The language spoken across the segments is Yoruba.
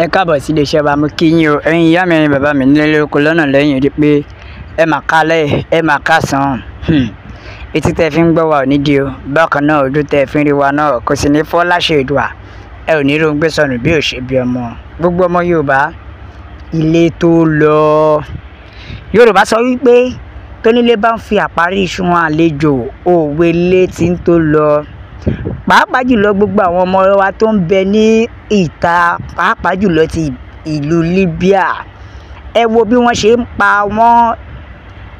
Ẹ káàbọ̀ sí iléeṣẹ́ wa, mo kí yín o. Ẹ̀yin ìyá mi, ẹ̀yin bàbá mi nílé lóko lọ́nà lẹ́yìn odi pé ẹ mà kálẹ̀, ẹ mà káàsán. Etí tẹ́ fi ń gbọ́ wa ò ní di o. Bákan náà ojú tẹ́ fi ń rí wa náà kò sì ní fọ́ láṣẹ Èdùà. Ẹ ò ní róńgbé sọnù bí ò ṣe bí ọmọ. Gbogbo ọmọ Yorùbá, ilé tó lọ. Yorùbá sọ wípé tónílé bá ń fi àparí iṣu wọn àlejò, òwe ilé tí ń tó lọ. Pàápàá jùlọ gbogbo àwọn ọmọ wa tó ń bẹ ní ìta, pàápàá jùlọ ti ìlú Libya. Ẹ wo bí wọ́n ṣe ń pa wọ́n,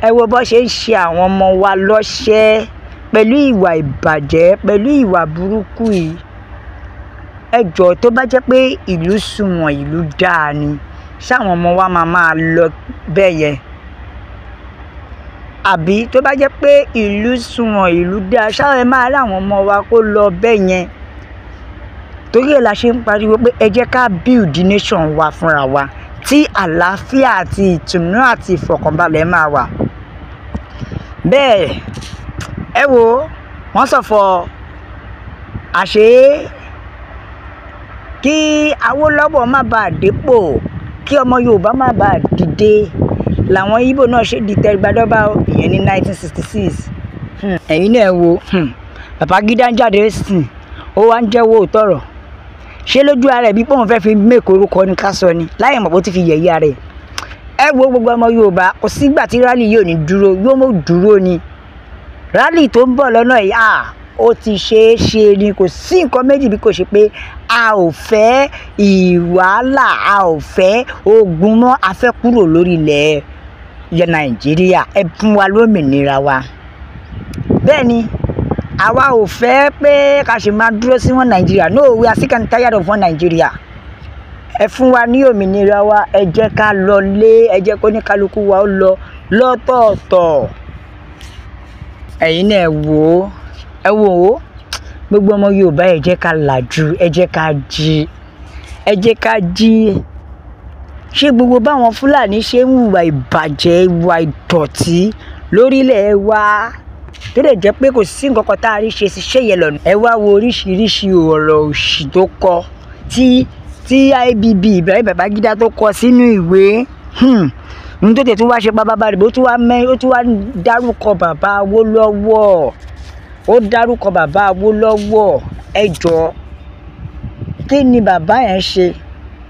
ẹ wo bó ṣe ń ṣe àwọn ọmọ wa lọ́ṣẹ́ pẹ̀lú ìwà ìbàjẹ́, pẹ̀lú ìwà burúkú yìí. Ẹ jọ̀ọ́ tó bá jẹ́ pé ìlú sunwọ̀n, ìlú dáa ni, ṣáwọn ọmọ wa máa lọ bẹ́ẹ̀ yẹn? Àbí tó bá jẹ́ pé ìlú sunwọ̀n, ìlú dáa, ṣáwọn ẹ máa rí àwọn ọmọ wa kó lọ bẹ́ẹ̀ yẹn? Torí ẹ̀ la ṣe ń pariwo pé ẹ jẹ́ ká build nation wa fúnra wa, tí àlàáfíà àti ìtùnú àti ìfọ̀kànbalẹ̀ máa wà. Bẹ́ẹ̀ ẹ wo wọ́n sọ̀fọ̀ àṣé kí Awólọ́wọ̀ má bàa dépò, kí ọmọ Yorùbá má bàa dìde, làwọn Ìgbò náà ṣe di tẹrígbàdọ́bà ìyẹn ní 1966. Ẹ̀yin náà wo Babangida ń jáde sìn, ó wá ń jẹ́wọ́ òótọ́rọ̀. Ṣé lójú ara ẹ̀ bí pé òun fẹ́ fi mẹ́kọ orúkọ ní ká sọ ni, láì mọ̀ pé ó ti fi yẹ̀yẹ́ ara ẹ̀. Ẹ wo gbogbo ọmọ Yorùbá, kò sígbà tí rálì yóò ní dúró, yóò mọ̀ dúró ni. Rálì tó ń bọ̀ lọ́nà yìí, ó ti ṣeé ṣe ni, kò sí nǹkan méjì bí kò ṣe pé a ò fẹ́ ìwàhálà, a ò fẹ́ ogun mọ́, a fẹ́ kúrò lórí ilẹ̀ Nàìjíríà. Ẹ fún wa lómìnira wa. Bẹ́ẹ̀ ni, àwa ò fẹ́ pé ká ṣe máa dúró sí wọn Nàìjíríà. No, we are sick and tired of one Nàìjíríà. Ẹ fún wa ní òmìnira wa, ẹ jẹ́ ká lọ lé, ẹ jẹ́ kó ní kálukú wa ó lọ lọ́tọ̀ọ̀tọ̀. Ẹ̀yin náà ẹ wò ó, gbogbo ọmọ Yorùbá ẹ jẹ́ ká làjú, ẹ jẹ́ ká jí, ẹ jẹ́ ká jí. Ṣé gbogbo báwọn Fúlàní ṣe ń hùwà ìbàjẹ́, ìwà ìdọ̀tí lórílẹ̀ wa, tó lè jẹ́ pé kò sí nǹkan kan tá a rí ṣe sí ṣé yẹn lọ́nà? Ẹ wá wo oríṣiríṣi ọ̀rọ̀ òṣì tó kọ, tí IBB Ibrahim Babangida tó kọ sínú ìwé. Ohun tó tẹ̀ tún wá ṣe bàbá rẹ̀, ó tún wá dárúkọ bàbá Awólọ́wọ̀, ó dárúkọ bàbá Awólọ́wọ̀. Ẹ jọ̀ọ́, kí ni bàbá yẹn ṣe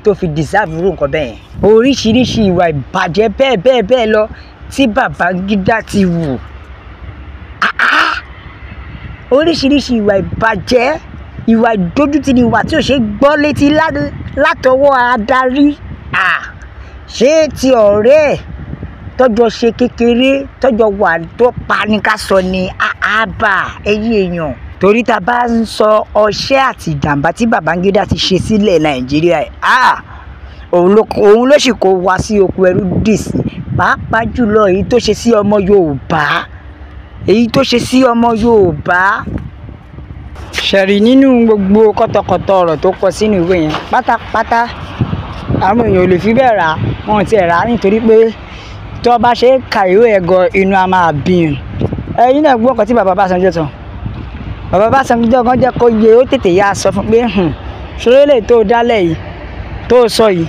tó fi deserve irú nǹkan bẹ́ẹ̀ yẹn? Oríṣiríṣi ìwà ìbàjẹ́ bẹ́ẹ̀ lọ tí Babangida ti wù. Oríṣiríṣi ìwà ìbàjẹ́, ìwà ìdójútì ni, ìwà tí ò ṣe gbọ́ létí látọwọ́ adarí. Ṣé ti ọ̀rẹ́ ẹ̀ tọ́jọ́ ṣe kékeré, tọ́jọ́ wà tó pa ní ká sọ ni? Ẹ̀yin èèyàn, torí tá a bá ń sọ ọṣẹ́ àti ìjàmbá tí Babangida ti ṣe sílẹ̀ Nàìjíríà, òun ló sì kó wa sí oko ẹrú dì sí. Pàápàá jùlọ èyí tó ṣe sí ọmọ Yorùbá, èyí tó ṣe sí ọmọ Yorùbá. Ṣẹ̀rí nínú gbogbo kọ́tọ̀kọ́tọ̀ ọ̀rọ̀ tó kọ sínú ìwé yẹn pátápátá, àwọn èèyàn ò lè fi bẹ́ẹ̀ rà, wọn ti rà nítorí pé tó bá ṣe ka ìwé ẹ̀gọ́ inú a máa bíyàn. Ẹ̀yin náà gbọ́ ọkọ̀ tí bàbá Básanjọ́ tán. Bàbá Básanjọ́ gan jẹ́ kó yé, ó tètè yá sọ fún pé ṣoré lè tó dálẹ̀ yìí, tó sọ yìí,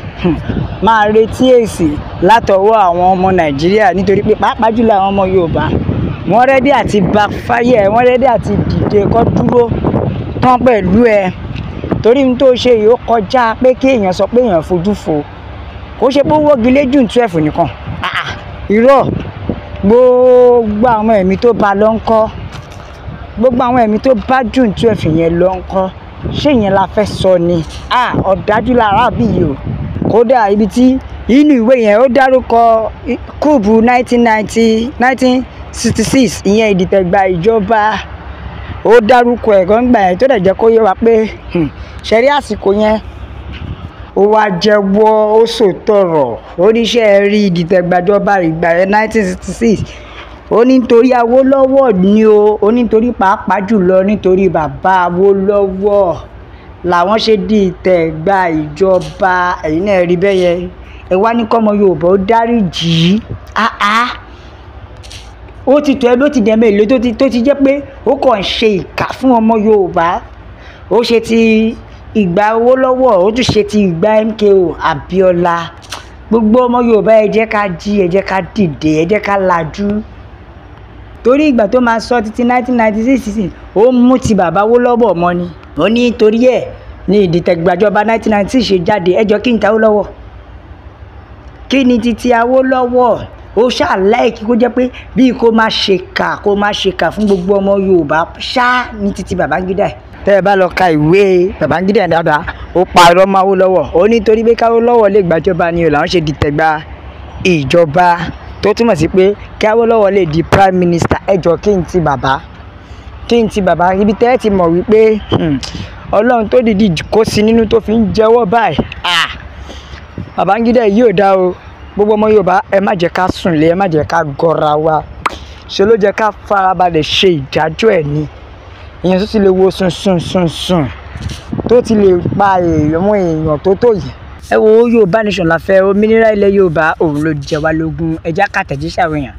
máa retí èsì látọwọ́ àwọn ọmọ Nàìjíríà, nítorí pé pàápàá jùlọ àwọn ọmọ Yorùbá, wọ́n rẹ́dí àti backfire, wọ́n rẹ́dí àti dìde kó dúró tán pẹ̀lú ẹ. Torí n tó ṣe yìí ó kọjá pé kí èèyàn sọ pé èèyàn fojú fo. Kò ṣe pé ó wọ́gi lé June 12 nìkan. Irọ́, gbogbo àwọn ẹ̀mí tó bá lọ ń kọ́, gbogbo àwọn ẹ̀mí tó bá June 12 yẹn lọ ń kọ́, ṣé ìyẹn la fẹ́ sọ ni? Ọ̀dájú lára bí yìí o. Kódà ibi tí inú ìwé yẹn ó dárúkọ kúùbù 1966, ìyẹn ìdìtẹ̀gbà ìjọba, ó dárúkọ ẹ̀gọ́ ńgbà yẹn, tó dẹ̀ jẹ́ kó yé wa pé ṣẹ̀rí àsìkò yẹn ó wá jẹ́wọ́, ó sòtọ̀rọ̀, oníṣẹ́ rí ìdìtẹ̀gbàjọba ìgbà yẹn 1966. Ó ní nítorí Awólọ́wọ̀ ni o, ó ní nítorí pàápàá jùlọ nítorí bàbá Awólọ́wọ̀ làwọn ṣe di ìtẹ̀gbà ìjọba. Ẹ̀yin náà rí bẹ́ẹ̀ yẹn, ẹ wá ní kọ́mọ Yorùbá ó dáríjì. Ó ti tọ́ ẹ ló ti dẹ̀mẹ́ ìlú tó ti jẹ́ pé ó kàn ṣe ìkà fún ọmọ Yorùbá. Ó ṣe ti ìgbà Awólọ́wọ̀ ó tún ṣe ti ìgbà MKO Abíọ́lá. Gbogbo ọmọ Yorùbá ẹ jẹ́ ká jí, ẹ jẹ́ ká dìde, ẹ jẹ́ ká lajú. Torí ìgbà tó máa sọ títí 1996 ó mú ti bàbá Awólọ́wọ̀ mọ́ ni. Ó ní torí ẹ̀ ní ìdìtẹ̀gbàjọba 1996 ṣe jáde. Ẹjọ́ kí n ta Awólọ́wọ̀? Kí ni títí Awólọ́wọ̀? Ó ṣáà láìkí kó jẹ́ pé bí kò máa ṣèkà fún gbogbo ọmọ Yorùbá ṣá ní títí Babangida. Tẹ́ ẹ bá lọ ka ìwé Babangida dáadáa, ó pa irọ́ mọ́ Awólọ́wọ̀. Ó ní torí pé káwólọ́wọ̀ lè gbàjọba ni làwọn ṣe dìtẹ̀gbà ìjọba, tó túmọ̀ sí pé kí Awólọ́wọ̀ lè di prime minister. Ẹjọ́ kí n ti bàbá ibi tẹ́ ẹ ti mọ̀ wípé Ọlọ́run tó dìdí kó sí nínú tó fi ń jẹ́wọ́ báyìí. Babangida yìí ò dá o. Gbogbo ọmọ Yorùbá ẹ má jẹ́ ká sùnlé, ẹ má jẹ́ ká gọra wa. Ṣé ló jẹ́ ká farabalẹ̀ ṣe ìdájọ́ ẹ̀ ni? Èèyàn tó ti lè wo sùn tó ti lè pa èèyàn tó yìí. Ẹ wo Yorùbá nation la fẹ́, òmìnira ilẹ̀ Yorùbá òun ló jẹ wá lógún. Ẹ jẹ́ ká tẹ̀jíṣẹ́ àwọn èèyàn,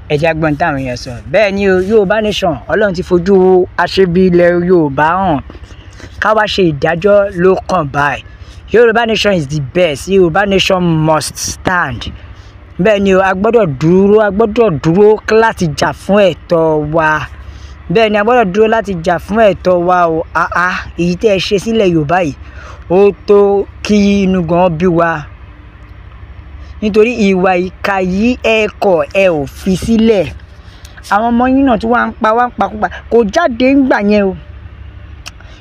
ẹ jẹ́ gbọ́n táwọn èèyàn sọ. Bẹ́ẹ̀ ni o, Yorùbá nation Ọlọ́run ti fojú aṣebi ilẹ̀ Yorùbá hàn. Ká wá ṣe ìdájọ́ ló kàn báyìí. Yorùbá nation is the best. Yorùbá nation must stand. Bẹ́ẹ̀ ni o, a gbọ́dọ̀ dúró láti jà fún ẹ̀tọ́ wa. Bẹ́ẹ̀ ni a gbọ́dọ̀ dúró láti jà fún ẹ̀tọ́ wa o. Èyí tẹ́ ẹ ṣe sílẹ̀ Yorùbá yìí ó tó kí inú gan bí wa. Nítorí ìwà ìkà yìí ẹ ò fi sílẹ̀. Àwọn ọmọ yín náà tí wọ́n ń pa kúpa kò jáde ńgbà yẹn o.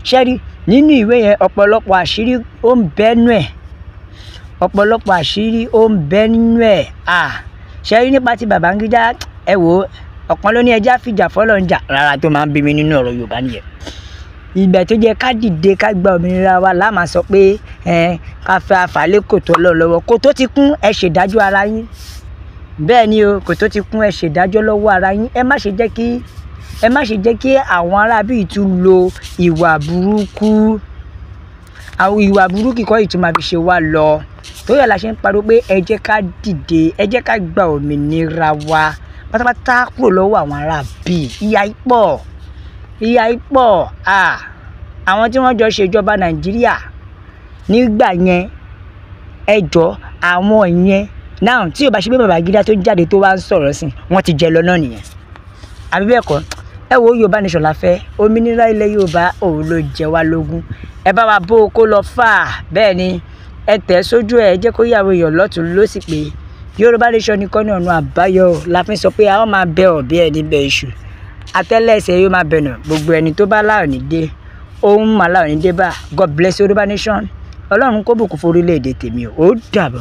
Ṣẹ́rí nínú ìwé yẹn ọ̀pọ̀lọpọ̀ àṣírí ó ń bẹ́nu ẹ̀. Ṣẹ́rí nípa ti Babangida, ẹ wò ọ̀kan ló ní ẹja fìjà fọ́lọ́run jà rárá tó máa ń bí mi nínú ọ̀rọ̀ Yorùbá nìyẹn. Ìgbà tó jẹ́ ká dìde ká gba òmìnira wa láàmà sọ pé ká fẹ́ àfàlẹ́ kòtò lọ́wọ́. Kòtò ti kún, ẹ ṣèdájọ́ ara yín. Bẹ́ẹ̀ ni o, kòtò ti kún, ẹ ṣèdájọ́ lọ́wọ́ ara yín. Ẹ má ṣe jẹ́ kí àwọn arábí tún lo ìwà burúkú. Àwọn ìwà burúkú kọ́ ìtún máa fi ṣe wá lọ. Torí ẹ̀ la ṣe ń pariwo pé ẹ jẹ́ ká dìde, ẹ jẹ́ ká gba òmìnira wa pátápátá kúrò lọ́wọ́ àwọn arábí. Ìyà ipò. Àwọn tí wọ́n jọ ṣèjọba Nàìjíríà nígbà yẹn, ẹjọ́ àwọn yẹn náà tí ò bá ṣe pé Babangida tó jáde tó wá ń sọ̀rọ̀ sí wọ́n ti jẹ lọ náà nìyẹn. Àbí bẹ́ẹ̀ kọ́? Ẹ wo Yorùbá nation la fẹ́, òmìnira ilẹ̀ Yorùbá òun ló jẹ wá lógún. Ẹ bá wa bó kó lọ fà. Bẹ́ẹ̀ ni ẹ tẹ̀ sójú ẹ jẹ́ kó yàwó èèyàn lọ́tún lósì pé Yorùbá nation nìkan ní ọ̀nà àbáyọ. La fi sọ pé a ó máa bẹ ọ̀bí ẹni bẹ iṣu. Àtẹ́lẹsẹ̀ yóò máa bẹ̀nà gbogbo ẹni tó bá láòní dé. Ohun màláòní dé bá. God bless Yorùbá nation. Ọlọ́run kó bùkún fún orílẹ̀-èdè tèmi o. Ó dàbọ̀.